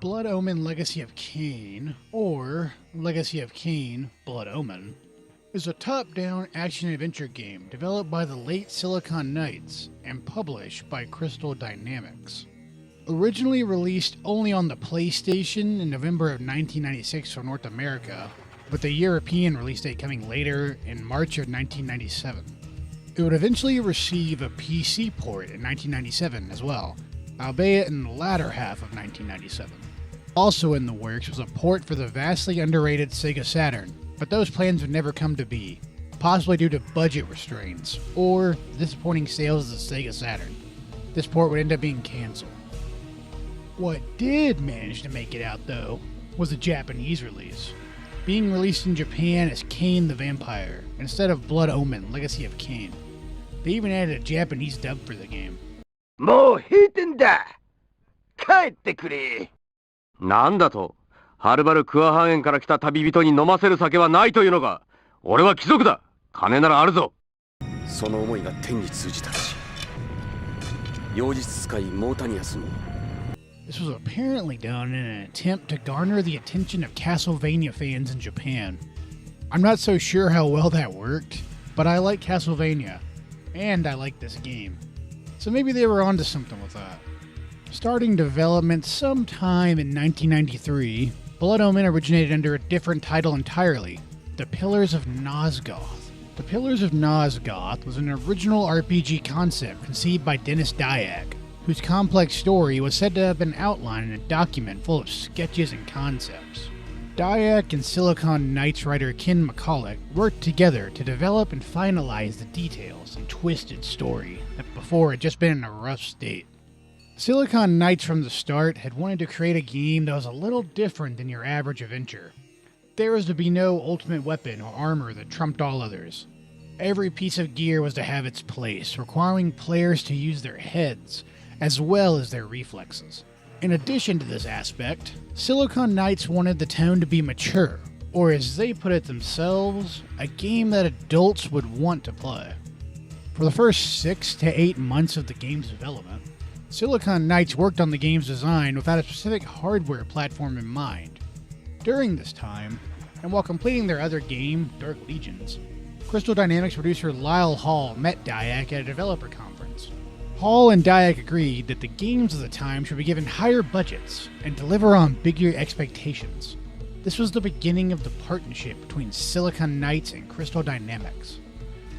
Blood Omen Legacy of Kain, or Legacy of Kain Blood Omen, is a top-down action-adventure game developed by the late Silicon Knights and published by Crystal Dynamics. Originally released only on the PlayStation in November of 1996 for North America, with the European release date coming later in March of 1997. It would eventually receive a PC port in 1997 as well, albeit in the latter half of 1997. Also in the works was a port for the vastly underrated Sega Saturn, but those plans would never come to be, possibly due to budget restraints, or disappointing sales of the Sega Saturn. This port would end up being cancelled. What did manage to make it out, though, was a Japanese release, being released in Japan as Kain the Vampire, instead of Blood Omen Legacy of Kain. They even added a Japanese dub for the game. もう閉店だ。帰ってくれ。なんだと、はるばる桑ハ園から来た旅人に飲ませる酒はないというのか。俺は貴族だ。金ならあるぞ。その思いが天に通じたらしい。妖術使いモータニアスも。This was apparently done in an attempt to garner the attention of Castlevania fans in Japan. I'm not so sure how well that worked, but I like Castlevania, and I like this game. So maybe they were onto something with that. Starting development sometime in 1993, Blood Omen originated under a different title entirely, The Pillars of Nosgoth. The Pillars of Nosgoth was an original RPG concept conceived by Dennis Dyack, whose complex story was said to have been outlined in a document full of sketches and concepts. Dyack and Silicon Knights writer Ken McCulloch worked together to develop and finalize the details and twisted story that before had just been in a rough state. Silicon Knights from the start had wanted to create a game that was a little different than your average adventure. There was to be no ultimate weapon or armor that trumped all others. Every piece of gear was to have its place, requiring players to use their heads as well as their reflexes. In addition to this aspect, Silicon Knights wanted the tone to be mature, or as they put it themselves, a game that adults would want to play. For the first 6 to 8 months of the game's development, Silicon Knights worked on the game's design without a specific hardware platform in mind. During this time, and while completing their other game, Dark Legions, Crystal Dynamics producer Lyle Hall met Dyack at a developer conference. Hall and Dyack agreed that the games of the time should be given higher budgets and deliver on bigger expectations. This was the beginning of the partnership between Silicon Knights and Crystal Dynamics.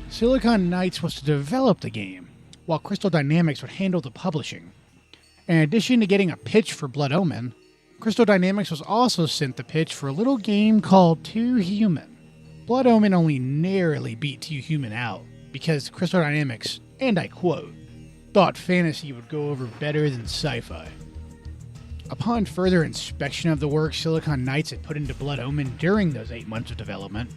Silicon Knights was to develop the game, while Crystal Dynamics would handle the publishing. In addition to getting a pitch for Blood Omen, Crystal Dynamics was also sent the pitch for a little game called Too Human. Blood Omen only narrowly beat Too Human out, because Crystal Dynamics, and I quote, thought fantasy would go over better than sci-fi. Upon further inspection of the work Silicon Knights had put into Blood Omen during those 8 months of development,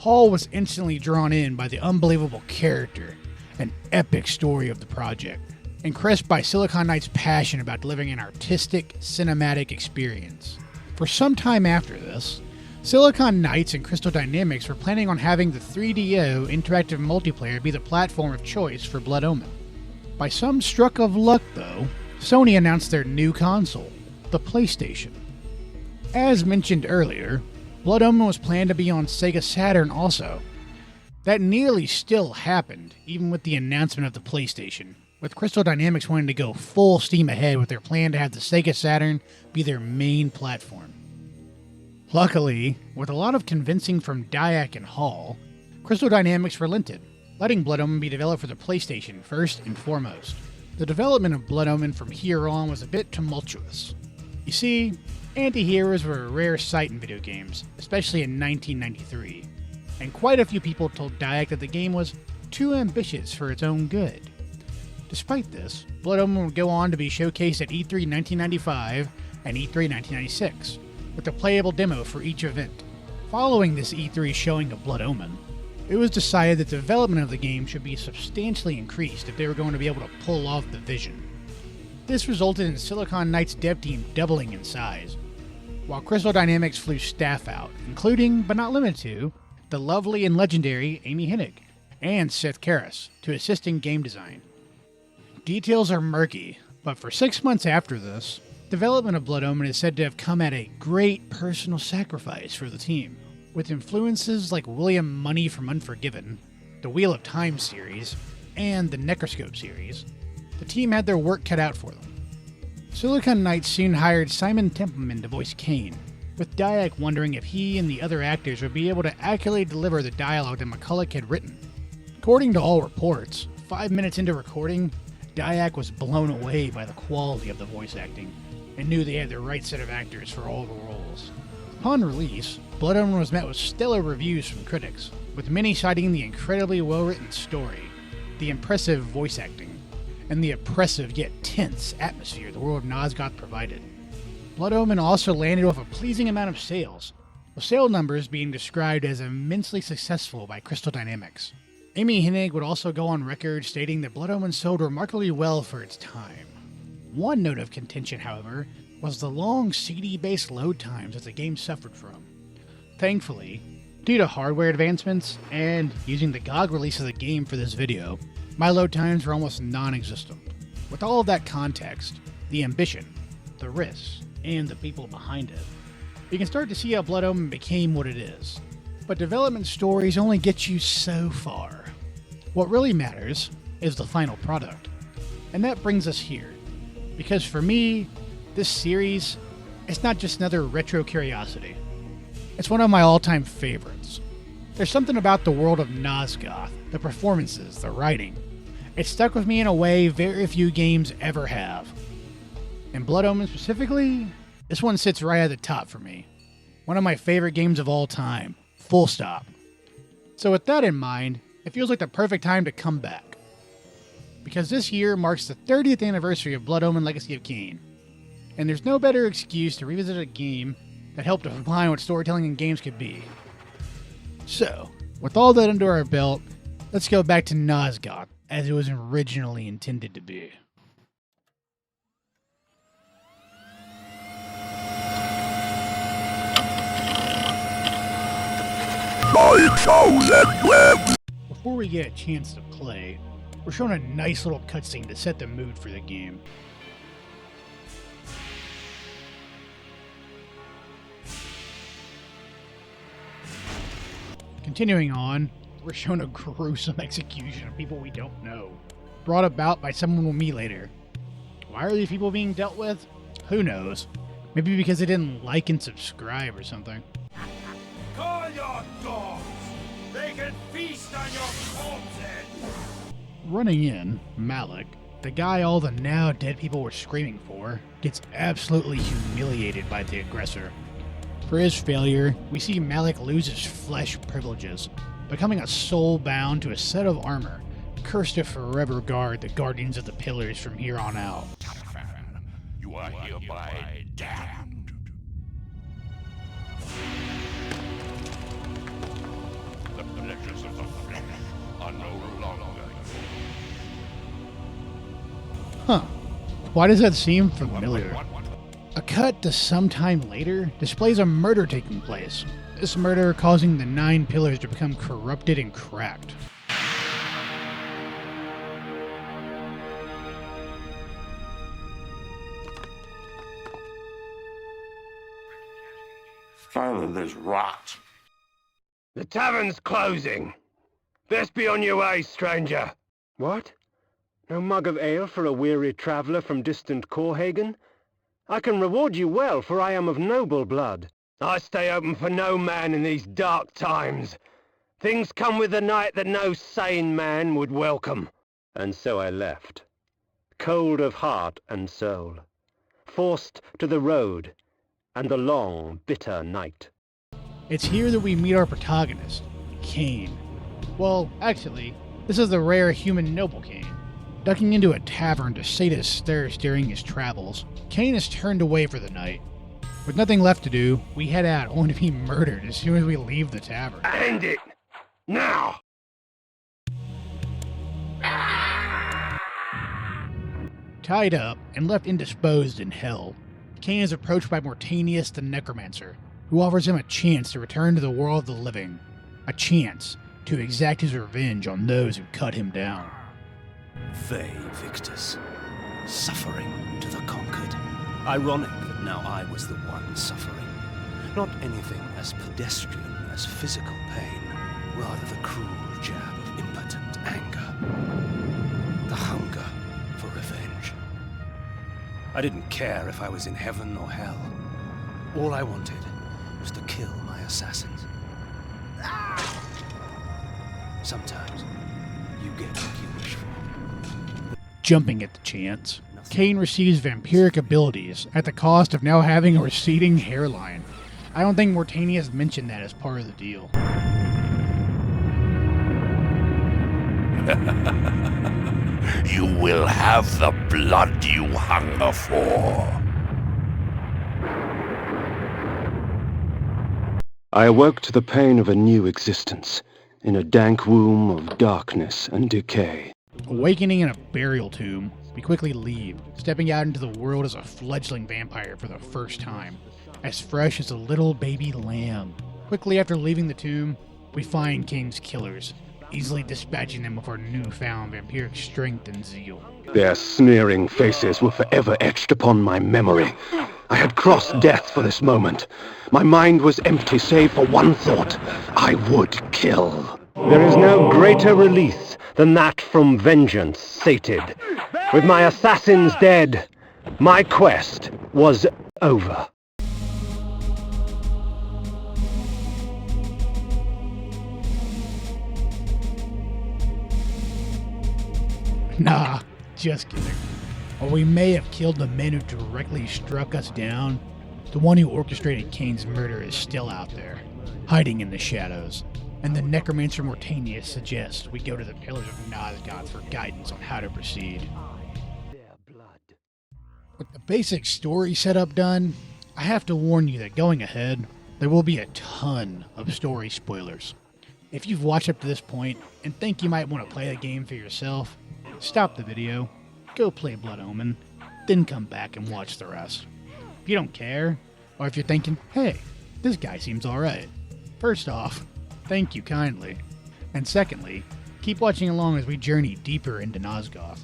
Hall was instantly drawn in by the unbelievable character and epic story of the project, impressed by Silicon Knights' passion about delivering an artistic, cinematic experience. For some time after this, Silicon Knights and Crystal Dynamics were planning on having the 3DO interactive multiplayer be the platform of choice for Blood Omen. By some stroke of luck, though, Sony announced their new console, the PlayStation. As mentioned earlier, Blood Omen was planned to be on Sega Saturn also. That nearly still happened, even with the announcement of the PlayStation, with Crystal Dynamics wanting to go full steam ahead with their plan to have the Sega Saturn be their main platform. Luckily, with a lot of convincing from Dyack and Hall, Crystal Dynamics relented, letting Blood Omen be developed for the PlayStation first and foremost. The development of Blood Omen from here on was a bit tumultuous. You see, anti-heroes were a rare sight in video games, especially in 1993, and quite a few people told Dyack that the game was too ambitious for its own good. Despite this, Blood Omen would go on to be showcased at E3 1995 and E3 1996, with a playable demo for each event. Following this E3 showing of Blood Omen, it was decided that development of the game should be substantially increased if they were going to be able to pull off the vision. This resulted in Silicon Knights' dev team doubling in size, while Crystal Dynamics flew staff out, including, but not limited to, the lovely and legendary Amy Hennig and Seth Karras, to assist in game design. Details are murky, but for 6 months after this, Development of Blood Omen is said to have come at a great personal sacrifice for the team, with influences like William Money from Unforgiven, the Wheel of Time series, and the Necroscope series. The team had their work cut out for them. Silicon Knights soon hired Simon Templeman to voice Kain, with Dyack wondering if he and the other actors would be able to accurately deliver the dialogue that McCulloch had written. According to all reports, 5 minutes into recording, Dyack was blown away by the quality of the voice acting, and knew they had the right set of actors for all the roles. Upon release, Blood Omen was met with stellar reviews from critics, with many citing the incredibly well-written story, the impressive voice acting, and the oppressive yet tense atmosphere the world of Nosgoth provided. Blood Omen also landed with a pleasing amount of sales, with sale numbers being described as immensely successful by Crystal Dynamics. Amy Hennig would also go on record stating that Blood Omen sold remarkably well for its time. One note of contention, however, was the long CD-based load times that the game suffered from. Thankfully, due to hardware advancements and using the GOG release of the game for this video, my load times were almost non-existent. With all of that context, the ambition, the risks, and the people behind it, you can start to see how Blood Omen became what it is. But development stories only get you so far. What really matters is the final product. And that brings us here. Because for me, this series, it's not just another retro curiosity. It's one of my all-time favorites. There's something about the world of Nosgoth, the performances, the writing. It stuck with me in a way very few games ever have. And Blood Omen specifically, this one sits right at the top for me. One of my favorite games of all time. Full stop. So with that in mind, it feels like the perfect time to come back. Because this year marks the 30th anniversary of Blood Omen Legacy of Kain. And there's no better excuse to revisit a game that helped define what storytelling in games could be. So, with all that under our belt, let's go back to Nosgoth as it was originally intended to be. Before we get a chance to play, we're shown a nice little cutscene to set the mood for the game. Continuing on, we're shown a gruesome execution of people we don't know, brought about by someone we'll meet later. Why are these people being dealt with? Who knows? Maybe because they didn't like and subscribe or something. Call your dogs! They can feast on your corpses! Running in, Malik, the guy all the now dead people were screaming for, gets absolutely humiliated by the aggressor. For his failure, we see Malik lose his flesh privileges, becoming a soul bound to a set of armor, cursed to forever guard the guardians of the Pillars from here on out. You are hereby damned. The pleasures of the flesh are no longer. Huh. Why does that seem familiar? A cut to some time later displays a murder taking place. This murder causing the 9 pillars to become corrupted and cracked. Finally, there's rot. The tavern's closing. Best be on your way, stranger. What? No mug of ale for a weary traveller from distant Corhagen? I can reward you well, for I am of noble blood. I stay open for no man in these dark times. Things come with the night that no sane man would welcome. And so I left, cold of heart and soul, forced to the road and the long, bitter night. It's here that we meet our protagonist, Kain. Well, actually, this is the rare human noble Kain. Ducking into a tavern to sadist thirst during his travels, Kain is turned away for the night. With nothing left to do, we head out only to be murdered as soon as we leave the tavern. End it! Now! Tied up and left indisposed in hell, Kain is approached by Mortanius the Necromancer, who offers him a chance to return to the world of the living, a chance to exact his revenge on those who cut him down. They victors, suffering to the conquered. Ironic that now I was the one suffering. Not anything as pedestrian as physical pain, rather the cruel jab of impotent anger. The hunger for revenge. I didn't care if I was in heaven or hell. All I wanted was to kill my assassins. Sometimes you get what you wish for. Jumping at the chance, Kain receives vampiric abilities at the cost of now having a receding hairline. I don't think Mortanius mentioned that as part of the deal. You will have the blood you hunger for. I awoke to the pain of a new existence, in a dank womb of darkness and decay. Awakening in a burial tomb, we quickly leave, stepping out into the world as a fledgling vampire for the first time, as fresh as a little baby lamb. Quickly after leaving the tomb, we find Kain's killers, easily dispatching them with our newfound vampiric strength and zeal. Their sneering faces were forever etched upon my memory. I had crossed death for this moment. My mind was empty save for one thought. I would kill. There is no greater release than that from vengeance sated. With my assassins dead, my quest was over. Nah, just kidding. While we may have killed the men who directly struck us down, the one who orchestrated Kain's murder is still out there, hiding in the shadows, and the necromancer Mortanius suggests we go to the Pillars of Nosgoth for guidance on how to proceed. With the basic story setup done, I have to warn you that going ahead, there will be a ton of story spoilers. If you've watched up to this point and think you might want to play the game for yourself, stop the video, go play Blood Omen, then come back and watch the rest. If you don't care, or if you're thinking, hey, this guy seems alright, first off, thank you kindly. And secondly, keep watching along as we journey deeper into Nosgoth.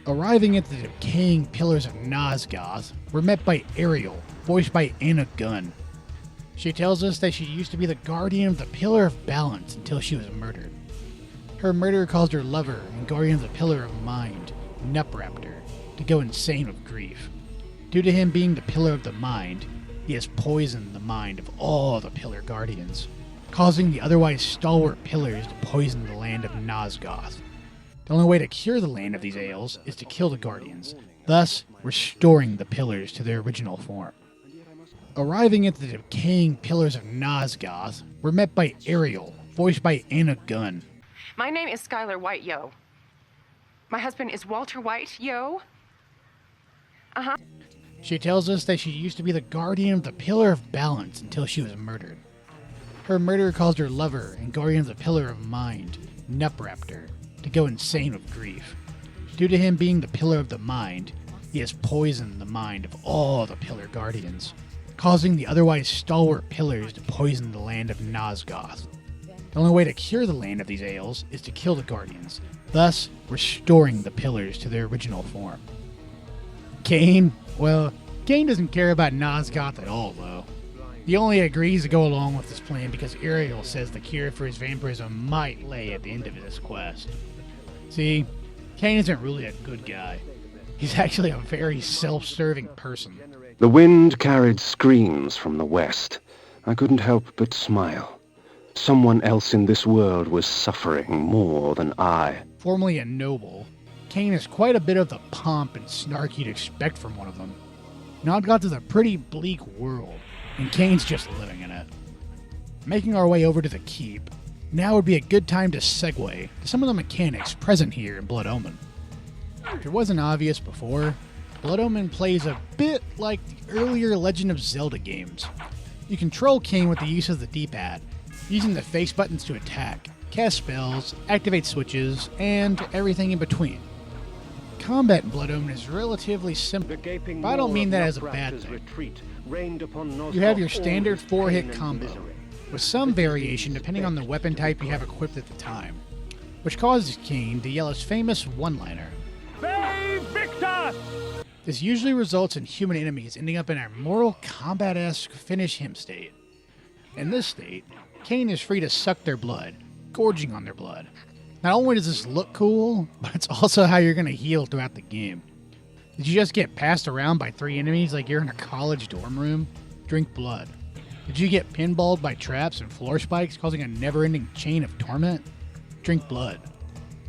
Arriving at the decaying Pillars of Nosgoth, we're met by Ariel, voiced by Anna Gunn. She tells us that she used to be the guardian of the Pillar of Balance until she was murdered. Her murderer caused her lover and guardian of the Pillar of Mind, Nupraptor, to go insane with grief. Due to him being the Pillar of the Mind, he has poisoned the mind of all the Pillar Guardians, causing the otherwise stalwart Pillars to poison the land of Nosgoth. The only way to cure the land of these ails is to kill the Guardians, thus restoring the Pillars to their original form. Arriving at the decaying Pillars of Nosgoth, we're met by Ariel, voiced by Anna Gunn. My name is Skylar White, yo. My husband is Walter White, yo. Uh-huh. She tells us that she used to be the guardian of the Pillar of Balance until she was murdered. Her murder caused her lover and guardian of the Pillar of Mind, Nupraptor, to go insane with grief. Due to him being the Pillar of the Mind, he has poisoned the mind of all the Pillar Guardians, causing the otherwise stalwart Pillars to poison the land of Nosgoth. The only way to cure the land of these ails is to kill the Guardians, thus restoring the Pillars to their original form. Kain? Well, Kain doesn't care about Nosgoth at all, though. He only agrees to go along with this plan because Ariel says the cure for his vampirism might lay at the end of this quest. See, Kain isn't really a good guy. He's actually a very self-serving person. The wind carried screams from the west. I couldn't help but smile. Someone else in this world was suffering more than I. Formerly a noble, Kain has quite a bit of the pomp and snark you'd expect from one of them. Nosgoth is a pretty bleak world, and Kain's just living in it. Making our way over to the keep, now would be a good time to segue to some of the mechanics present here in Blood Omen. If it wasn't obvious before, Blood Omen plays a bit like the earlier Legend of Zelda games. You control Kain with the use of the D-pad, using the face buttons to attack, cast spells, activate switches, and everything in between. Combat in Blood Omen is relatively simple, but I don't mean that as a bad thing. You have your standard 4-hit combo, with some variation depending on the weapon type you have equipped at the time, which causes Kain to yell his famous one-liner. Bay Victor! This usually results in human enemies ending up in a Mortal Kombat-esque finish him state. In this state, Kain is free to suck their blood, gorging on their blood. Not only does this look cool, but it's also how you're going to heal throughout the game. Did you just get passed around by 3 enemies like you're in a college dorm room? Drink blood. Did you get pinballed by traps and floor spikes causing a never-ending chain of torment? Drink blood.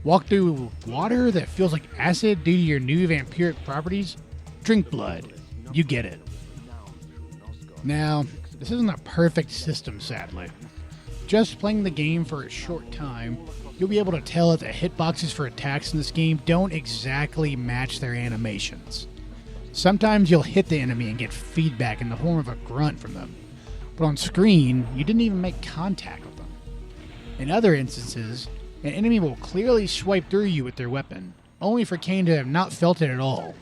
Walk through water that feels like acid due to your new vampiric properties? Drink blood. You get it. Now, this isn't a perfect system, sadly. Just playing the game for a short time, you'll be able to tell that the hitboxes for attacks in this game don't exactly match their animations. Sometimes you'll hit the enemy and get feedback in the form of a grunt from them, but on screen, you didn't even make contact with them. In other instances, an enemy will clearly swipe through you with their weapon, only for Kain to have not felt it at all.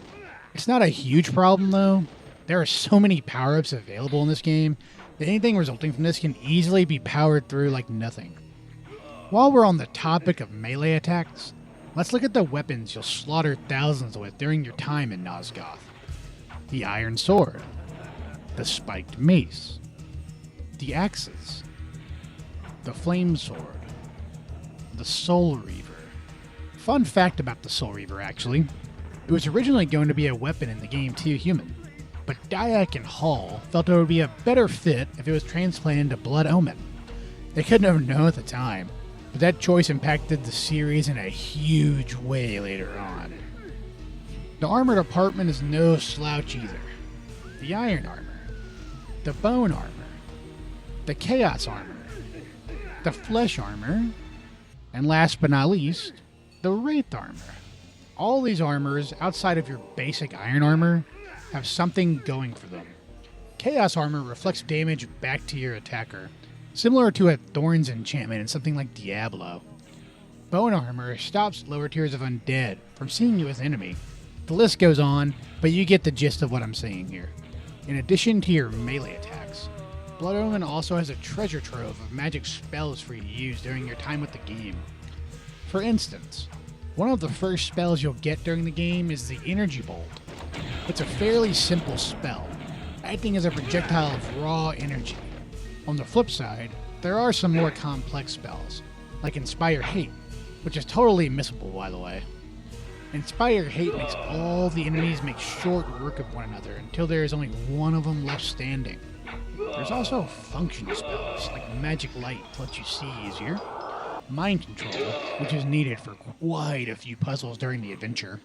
It's not a huge problem though. There are so many power-ups available in this game that anything resulting from this can easily be powered through like nothing. While we're on the topic of melee attacks, let's look at the weapons you'll slaughter thousands with during your time in Nosgoth. The Iron Sword, the Spiked Mace, the Axes, the Flame Sword, the Soul Reaver. Fun fact about the Soul Reaver, actually. It was originally going to be a weapon in the game too human, but Dyack and Hall felt it would be a better fit if it was transplanted into Blood Omen. They couldn't have known at the time, but that choice impacted the series in a huge way later on. The armor department is no slouch either. The Iron Armor, the Bone Armor, the Chaos Armor, the Flesh Armor, and last but not least, the Wraith Armor. All these armors, outside of your basic Iron Armor, have something going for them. Chaos Armor reflects damage back to your attacker, similar to a Thorns enchantment in something like Diablo. Bone Armor stops lower tiers of undead from seeing you as an enemy. The list goes on, but you get the gist of what I'm saying here. In addition to your melee attacks, Blood Omen also has a treasure trove of magic spells for you to use during your time with the game. For instance, one of the first spells you'll get during the game is the Energy Bolt. It's a fairly simple spell, acting as a projectile of raw energy. On the flip side, there are some more complex spells, like Inspire Hate, which is totally missable, by the way. Inspire Hate makes all the enemies make short work of one another until there is only one of them left standing. There's also function spells, like Magic Light to let you see easier, Mind Control, which is needed for quite a few puzzles during the adventure,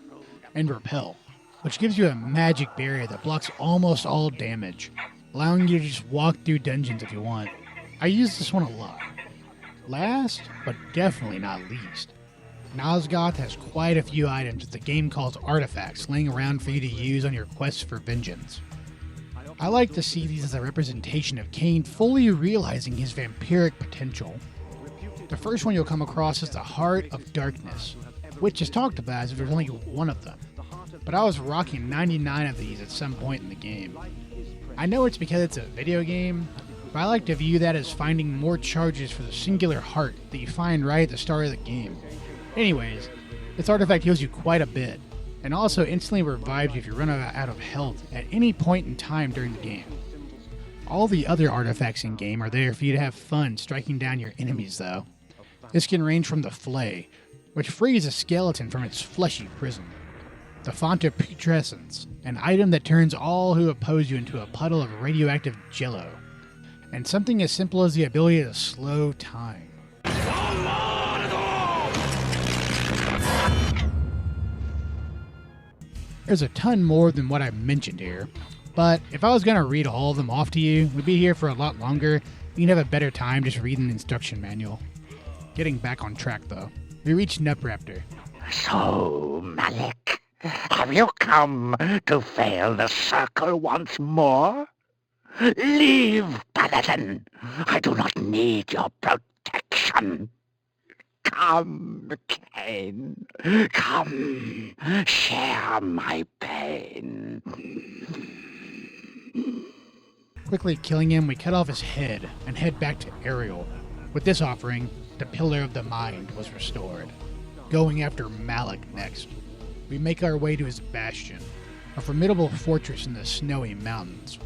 and Repel, which gives you a magic barrier that blocks almost all damage, allowing you to just walk through dungeons if you want. I use this one a lot. Last, but definitely not least, Nosgoth has quite a few items that the game calls artifacts laying around for you to use on your quest for vengeance. I like to see these as a representation of Kain fully realizing his vampiric potential. The first one you'll come across is the Heart of Darkness, which is talked about as if there's only one of them, but I was rocking 99 of these at some point in the game. I know it's because it's a video game, but I like to view that as finding more charges for the singular heart that you find right at the start of the game. Anyways, this artifact heals you quite a bit, and also instantly revives you if you run out of health at any point in time during the game. All the other artifacts in game are there for you to have fun striking down your enemies though. This can range from the Flay, which frees a skeleton from its fleshy prison, the Font of Putrescence, an item that turns all who oppose you into a puddle of radioactive jello, and something as simple as the ability to slow time. There's a ton more than what I've mentioned here, but if I was going to read all of them off to you, we'd be here for a lot longer. You'd have a better time just reading the instruction manual. Getting back on track though, we reached Nupraptor. So, Malik, have you come to fail the circle once more? Leave, Paladin. I do not need your protection. Come, Kain. Come, share my pain. Quickly killing him, we cut off his head and head back to Ariel. With this offering, the Pillar of the Mind was restored. Going after Malik next, we make our way to his bastion. a formidable fortress in the snowy mountains.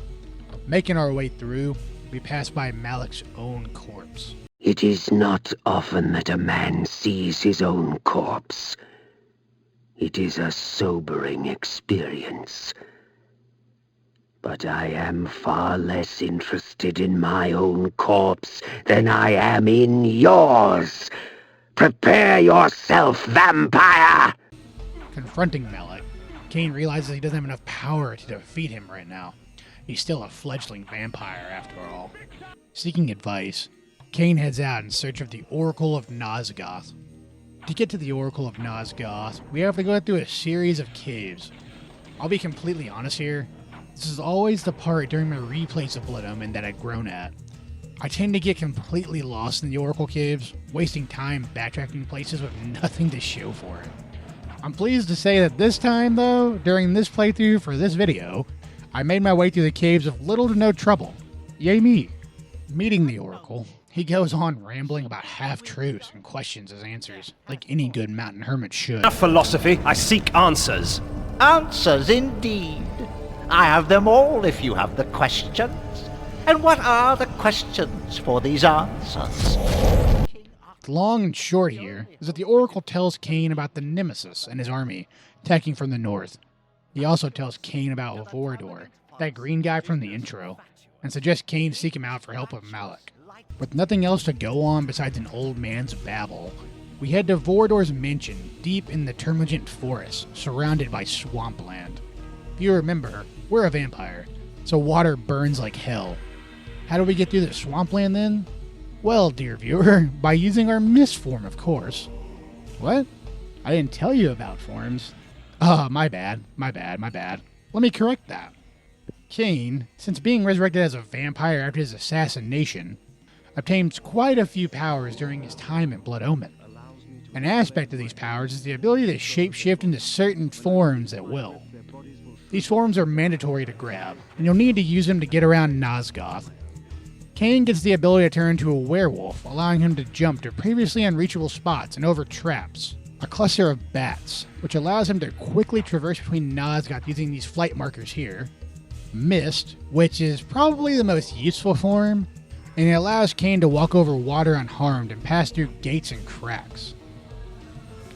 Making our way through, we pass by Malik's own corpse. It is not often that a man sees his own corpse. It is a sobering experience. But I am far less interested in my own corpse than I am in yours. Prepare yourself, vampire! Confronting Malik, Kain realizes he doesn't have enough power to defeat him right now. He's still a fledgling vampire after all. Seeking advice, Kain heads out in search of the Oracle of Nosgoth. To get to the Oracle of Nosgoth, we have to go through a series of caves. I'll be completely honest here, this is always the part during my replays of Blood Omen that I've grown at. I tend to get completely lost in the Oracle caves, wasting time backtracking places with nothing to show for it. I'm pleased to say that this time though, during this playthrough for this video, I made my way through the caves with little to no trouble. Yay me! Meeting the Oracle, he goes on rambling about half-truths and questions as answers, like any good mountain hermit should. Enough philosophy, I seek answers. Answers indeed. I have them all if you have the questions. And what are the questions for these answers? The long and short here is that the Oracle tells Kain about the Nemesis and his army attacking from the north. He also tells Kain about Vorador, that green guy from the intro, and suggests Kain seek him out for help with Malik. With nothing else to go on besides an old man's babble, we head to Vorador's mansion deep in the Termagant forest, surrounded by swampland. If you remember, we're a vampire, so water burns like hell. How do we get through the swampland then? Well, dear viewer, by using our mist form, of course. What? I didn't tell you about forms. My bad. Let me correct that. Kain, since being resurrected as a vampire after his assassination, obtains quite a few powers during his time in Blood Omen. An aspect of these powers is the ability to shapeshift into certain forms at will. These forms are mandatory to grab, and you'll need to use them to get around Nosgoth. Kain gets the ability to turn into a werewolf, allowing him to jump to previously unreachable spots and over traps, a cluster of bats, which allows him to quickly traverse between Nosgoth using these flight markers here, Mist, which is probably the most useful form, and it allows Kain to walk over water unharmed and pass through gates and cracks.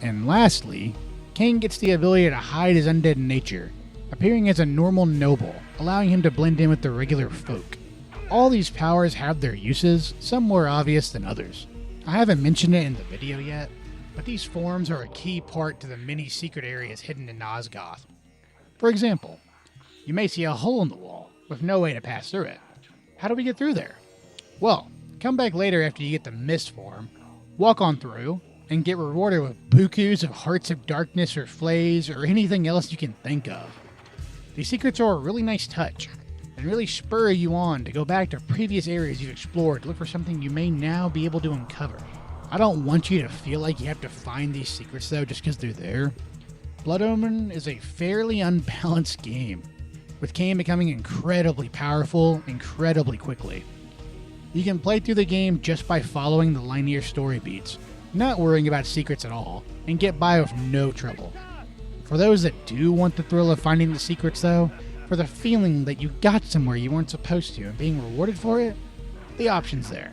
And lastly, Kain gets the ability to hide his undead nature, appearing as a normal noble, allowing him to blend in with the regular folk. All these powers have their uses, some more obvious than others. I haven't mentioned it in the video yet, but these forms are a key part to the many secret areas hidden in Nosgoth. For example, you may see a hole in the wall, with no way to pass through it. How do we get through there? Well, come back later after you get the mist form, walk on through, and get rewarded with bukus of hearts of darkness or flays or anything else you can think of. These secrets are a really nice touch, and really spur you on to go back to previous areas you've explored to look for something you may now be able to uncover. I don't want you to feel like you have to find these secrets though just because they're there. Blood Omen is a fairly unbalanced game, with Kain becoming incredibly powerful incredibly quickly. You can play through the game just by following the linear story beats, not worrying about secrets at all, and get by with no trouble. For those that do want the thrill of finding the secrets though, for the feeling that you got somewhere you weren't supposed to and being rewarded for it, the option's there.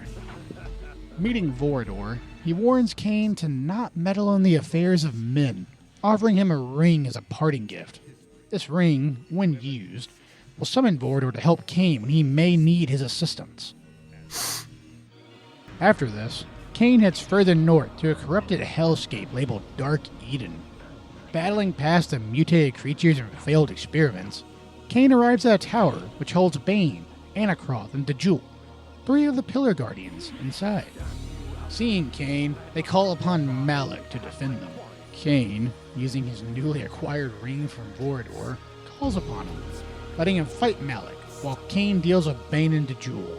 Meeting Vorador, he warns Kain to not meddle in the affairs of men, offering him a ring as a parting gift. This ring, when used, will summon Vorador to help Kain when he may need his assistance. After this, Kain heads further north to a corrupted hellscape labeled Dark Eden. Battling past the mutated creatures and failed experiments, Kain arrives at a tower which holds Bane, Anacroth, and Dejul, 3 of the Pillar Guardians, inside. Seeing Kain, they call upon Malik to defend them. Kain, using his newly acquired ring from Vorador, calls upon him, letting him fight Malik, while Kain deals with Bane and Dejul.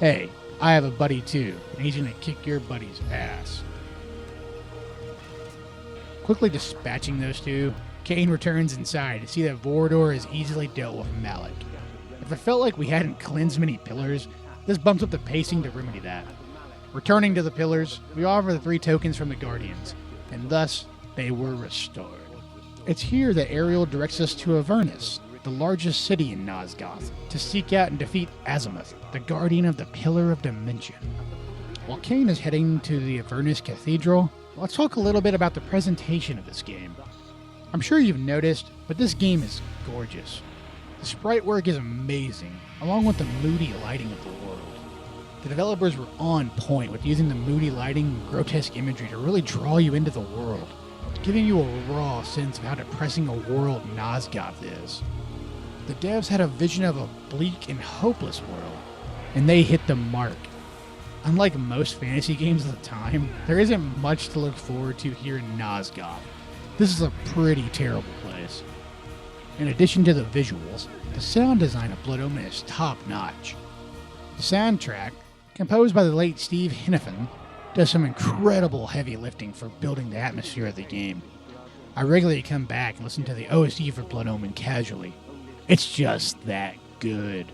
Hey, I have a buddy too, and he's gonna kick your buddy's ass. Quickly dispatching those two, Kain returns inside to see that Vorador is easily dealt with Malik. If it felt like we hadn't cleansed many pillars, this bumps up the pacing to remedy that. Returning to the pillars, we offer the 3 tokens from the Guardians, and thus they were restored. It's here that Ariel directs us to Avernus, the largest city in Nosgoth, to seek out and defeat Azimuth, the guardian of the Pillar of Dimension. While Kain is heading to the Avernus Cathedral, let's talk a little bit about the presentation of this game. I'm sure you've noticed, but this game is gorgeous. The sprite work is amazing, along with the moody lighting of the world. The developers were on point with using the moody lighting and grotesque imagery to really draw you into the world, giving you a raw sense of how depressing a world Nosgoth is. The devs had a vision of a bleak and hopeless world, and they hit the mark. Unlike most fantasy games of the time, there isn't much to look forward to here in Nosgoth. This is a pretty terrible place. In addition to the visuals, the sound design of Blood Omen is top-notch. The soundtrack, composed by the late Steve Hennepin, does some incredible heavy lifting for building the atmosphere of the game. I regularly come back and listen to the OST for Blood Omen casually. It's just that good.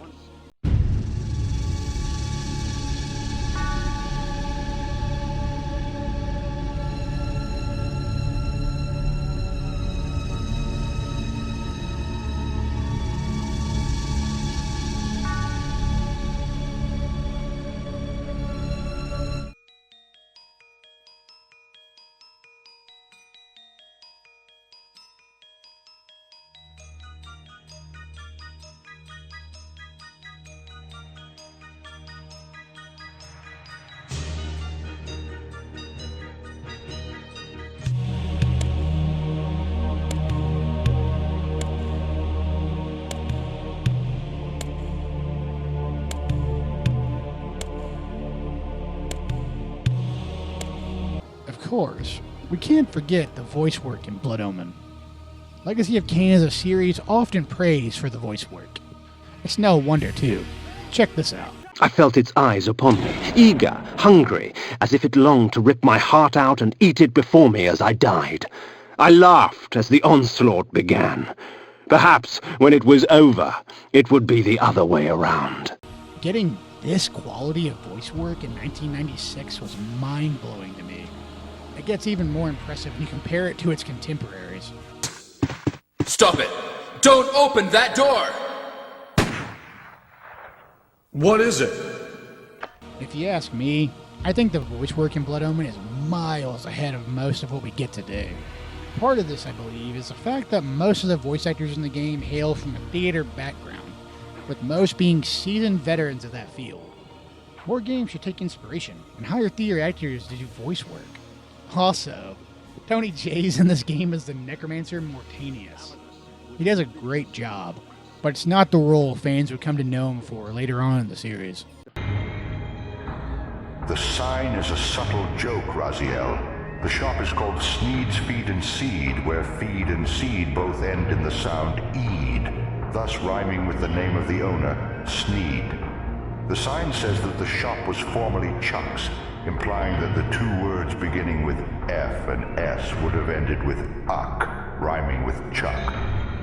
Of course, we can't forget the voice work in Blood Omen. Legacy of Kain is a series often praised for the voice work. It's no wonder, too. Check this out. I felt its eyes upon me, eager, hungry, as if it longed to rip my heart out and eat it before me as I died. I laughed as the onslaught began. Perhaps, when it was over, it would be the other way around. Getting this quality of voice work in 1996 was mind-blowing to me. It gets even more impressive when you compare it to its contemporaries. Stop it! Don't open that door! What is it? If you ask me, I think the voice work in Blood Omen is miles ahead of most of what we get today. Part of this, I believe, is the fact that most of the voice actors in the game hail from a theater background, with most being seasoned veterans of that field. More games should take inspiration and hire theater actors to do voice work. Also, Tony Jay's in this game as the necromancer Mortanius. He does a great job, but it's not the role fans would come to know him for later on in the series. The sign is a subtle joke, Raziel. The shop is called Sneed's Feed and Seed, where feed and seed both end in the sound eed, thus rhyming with the name of the owner, Sneed. The sign says that the shop was formerly Chuck's, implying that the two words beginning with F and S would have ended with uck, rhyming with Chuck.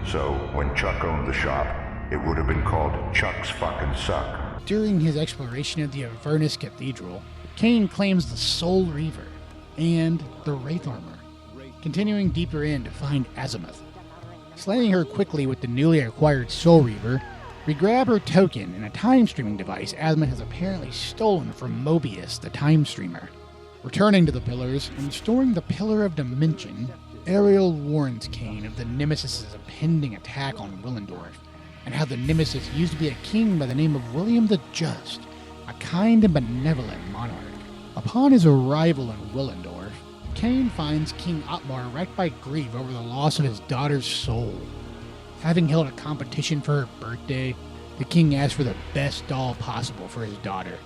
So, when Chuck owned the shop, it would have been called Chuck's Fucking Suck. During his exploration of the Avernus Cathedral, Kain claims the Soul Reaver and the Wraith Armor, continuing deeper in to find Azimuth. Slaying her quickly with the newly acquired Soul Reaver, we grab her token in a time-streaming device Azimuth has apparently stolen from Moebius, the time-streamer. Returning to the Pillars and restoring the Pillar of Dimension, Ariel warns Kain of the Nemesis' impending attack on Willendorf, and how the Nemesis used to be a king by the name of William the Just, a kind and benevolent monarch. Upon his arrival in Willendorf, Kain finds King Otmar racked by grief over the loss of his daughter's soul. Having held a competition for her birthday, the king asked for the best doll possible for his daughter.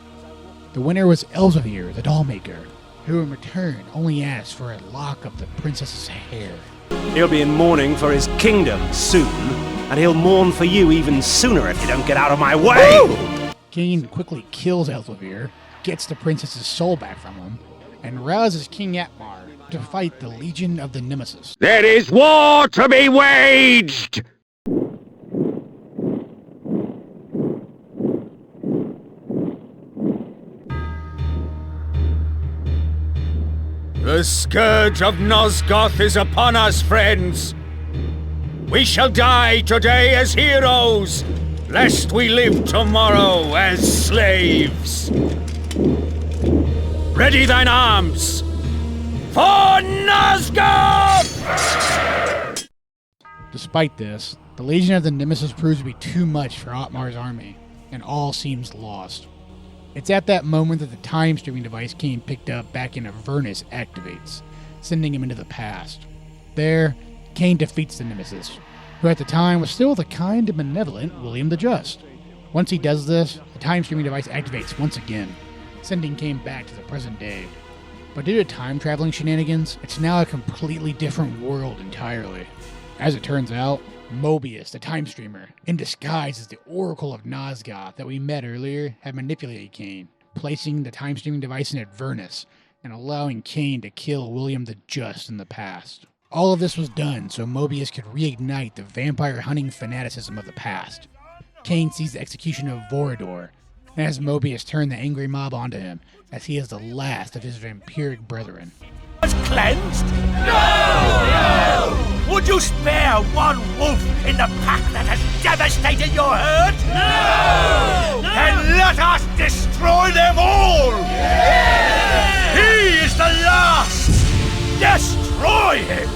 The winner was Elzevir, the dollmaker, who in return only asked for a lock of the princess's hair. He'll be in mourning for his kingdom soon, and he'll mourn for you even sooner if you don't get out of my way! Woo! Kain quickly kills Elzevir, gets the princess's soul back from him, and rouses King Atmar to fight the Legion of the Nemesis. There is war to be waged! The scourge of Nosgoth is upon us, friends! We shall die today as heroes, lest we live tomorrow as slaves. Ready thine arms for Nosgoth! Despite this, the Legion of the Nemesis proves to be too much for Otmar's army, and all seems lost. It's at that moment that the time-streaming device Kain picked up back in Avernus activates, sending him into the past. There, Kain defeats the Nemesis, who at the time was still the kind and benevolent William the Just. Once he does this, the time-streaming device activates once again, sending Kain back to the present day. But due to time-traveling shenanigans, it's now a completely different world entirely. As it turns out, Moebius, the time streamer, in disguise as the Oracle of Nosgoth that we met earlier, had manipulated Kain, placing the time streaming device in Avernus and allowing Kain to kill William the Just in the past. All of this was done so Moebius could reignite the vampire hunting fanaticism of the past. Kain sees the execution of Vorador, and has Moebius turn the angry mob onto him, as he is the last of his vampiric brethren. Cleansed? No! Would you spare one wolf in the pack that has devastated your herd? No! Then let us destroy them all! Yeah! He is the last! Destroy him!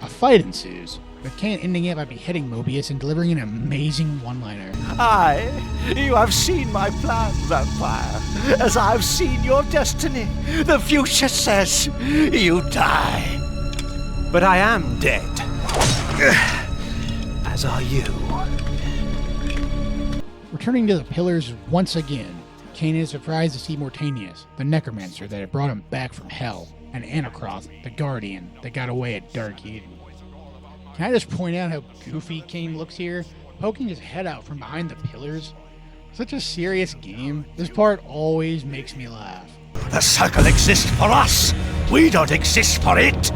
A fight ensues, with Kain ending it by beheading Moebius and delivering an amazing one-liner. Aye, you have seen my plan, vampire, as I've seen your destiny. The future says you die. But I am dead. As are you. Returning to the Pillars once again, Kain is surprised to see Mortanius, the necromancer that had brought him back from hell, and Anacroth, the guardian that got away at Dark Eden. Can I just point out how goofy Kain looks here, poking his head out from behind the pillars? Such a serious game. This part always makes me laugh. The circle exists for us. We don't exist for it.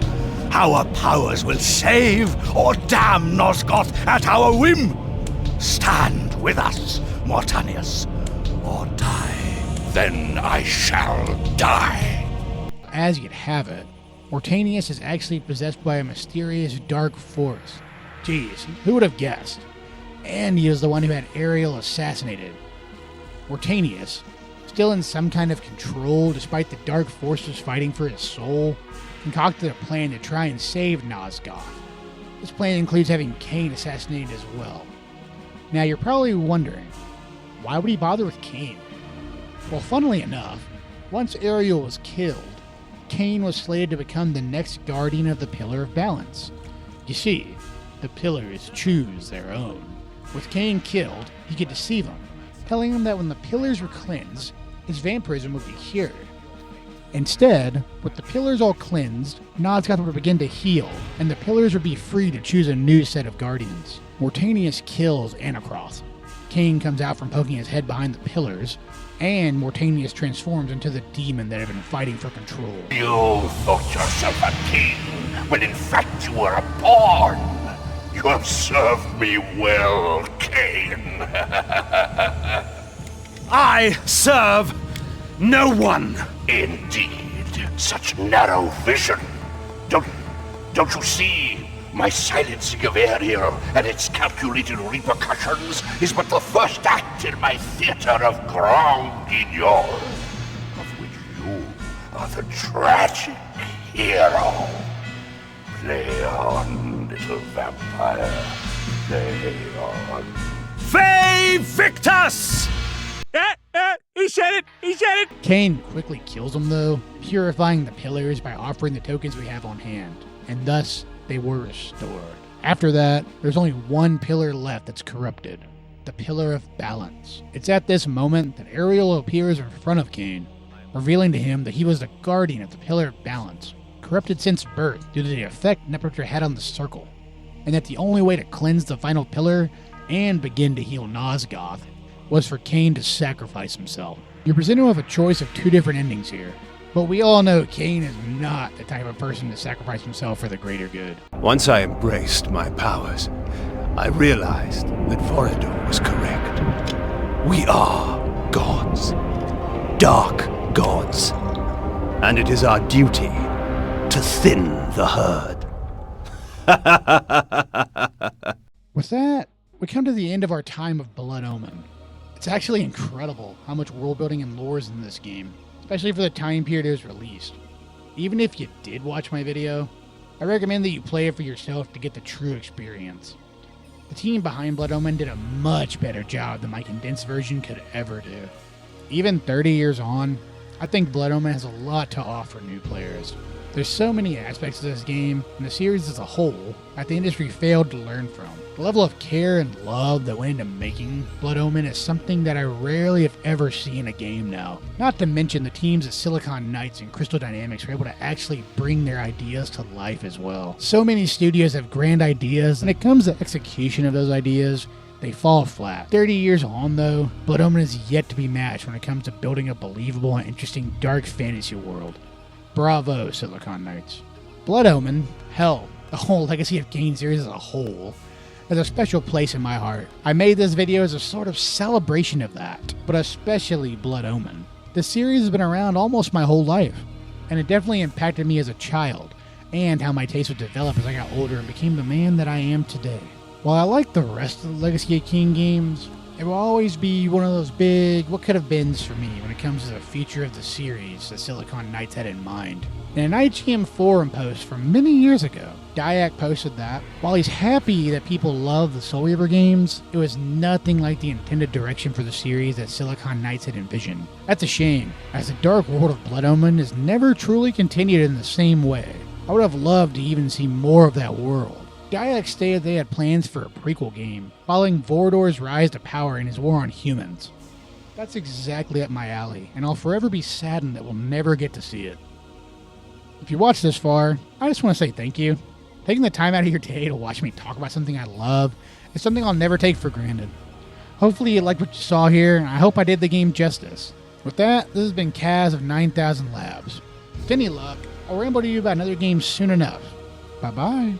Our powers will save or damn Nosgoth at our whim. Stand with us, Mortanius, or die. Then I shall die. As you'd have it, Mortanius is actually possessed by a mysterious dark force. Jeez, who would have guessed? And he was the one who had Ariel assassinated. Mortanius, still in some kind of control despite the dark forces fighting for his soul, concocted a plan to try and save Nosgoth. This plan includes having Kain assassinated as well. Now you're probably wondering, why would he bother with Kain? Well, funnily enough, once Ariel was killed, Kain was slated to become the next guardian of the Pillar of Balance. You see, the Pillars choose their own. With Kain killed, he could deceive him, telling him that when the Pillars were cleansed, his vampirism would be cured. Instead, with the Pillars all cleansed, Nosgoth would begin to heal, and the Pillars would be free to choose a new set of guardians. Mortanius kills Anacroth. Kain comes out from poking his head behind the Pillars, and Mortanius transforms into the demon that had been fighting for control. You thought yourself a king, when in fact you were a pawn. You have served me well, Kain. I serve no one. Indeed, such narrow vision. Don't you see? My silencing of Ariel and its calculated repercussions is but the first act in my theater of Grand Guignol, of which you are the tragic hero. Play on, little vampire. Play on. Fey Victus! He said it! He said it! Kain quickly kills him though, purifying the Pillars by offering the tokens we have on hand, and thus they were restored. After that, there's only one pillar left that's corrupted, the Pillar of Balance. It's at this moment that Ariel appears in front of Kain, revealing to him that he was the guardian of the Pillar of Balance, corrupted since birth due to the effect Nefertiti had on the circle, and that the only way to cleanse the final pillar and begin to heal Nosgoth was for Kain to sacrifice himself. You're presented with a choice of two different endings here, but we all know Kain is not the type of person to sacrifice himself for the greater good. Once I embraced my powers, I realized that Vorador was correct. We are gods. Dark gods. And it is our duty to thin the herd. With that, we come to the end of our time of Blood Omen. It's actually incredible how much world building and lore is in this game, especially for the time period it was released. Even if you did watch my video, I recommend that you play it for yourself to get the true experience. The team behind Blood Omen did a much better job than my condensed version could ever do. Even 30 years on, I think Blood Omen has a lot to offer new players. There's so many aspects of this game, and the series as a whole, that the industry failed to learn from. The level of care and love that went into making Blood Omen is something that I rarely if ever see in a game now. Not to mention the teams at Silicon Knights and Crystal Dynamics were able to actually bring their ideas to life as well. So many studios have grand ideas, and when it comes to execution of those ideas, they fall flat. 30 years on though, Blood Omen is yet to be matched when it comes to building a believable and interesting dark fantasy world. Bravo, Silicon Knights. Blood Omen, hell, the whole Legacy of Kain series as a whole, has a special place in my heart. I made this video as a sort of celebration of that, but especially Blood Omen. The series has been around almost my whole life, and it definitely impacted me as a child, and how my taste would develop as I got older and became the man that I am today. While I like the rest of the Legacy of Kain games, it will always be one of those big what could have beens for me when it comes to the future of the series that Silicon Knights had in mind. In an IGN forum post from many years ago, Dyak posted that, while he's happy that people love the Soul Reaver games, it was nothing like the intended direction for the series that Silicon Knights had envisioned. That's a shame, as the dark world of Blood Omen is never truly continued in the same way. I would have loved to even see more of that world. Dyak stated they had plans for a prequel game, following Vorador's rise to power and his war on humans. That's exactly up my alley, and I'll forever be saddened that we'll never get to see it. If you watched this far, I just want to say thank you. Taking the time out of your day to watch me talk about something I love is something I'll never take for granted. Hopefully you liked what you saw here, and I hope I did the game justice. With that, this has been Kaz of 9000 Labs. With any luck, I'll ramble to you about another game soon enough. Bye-bye.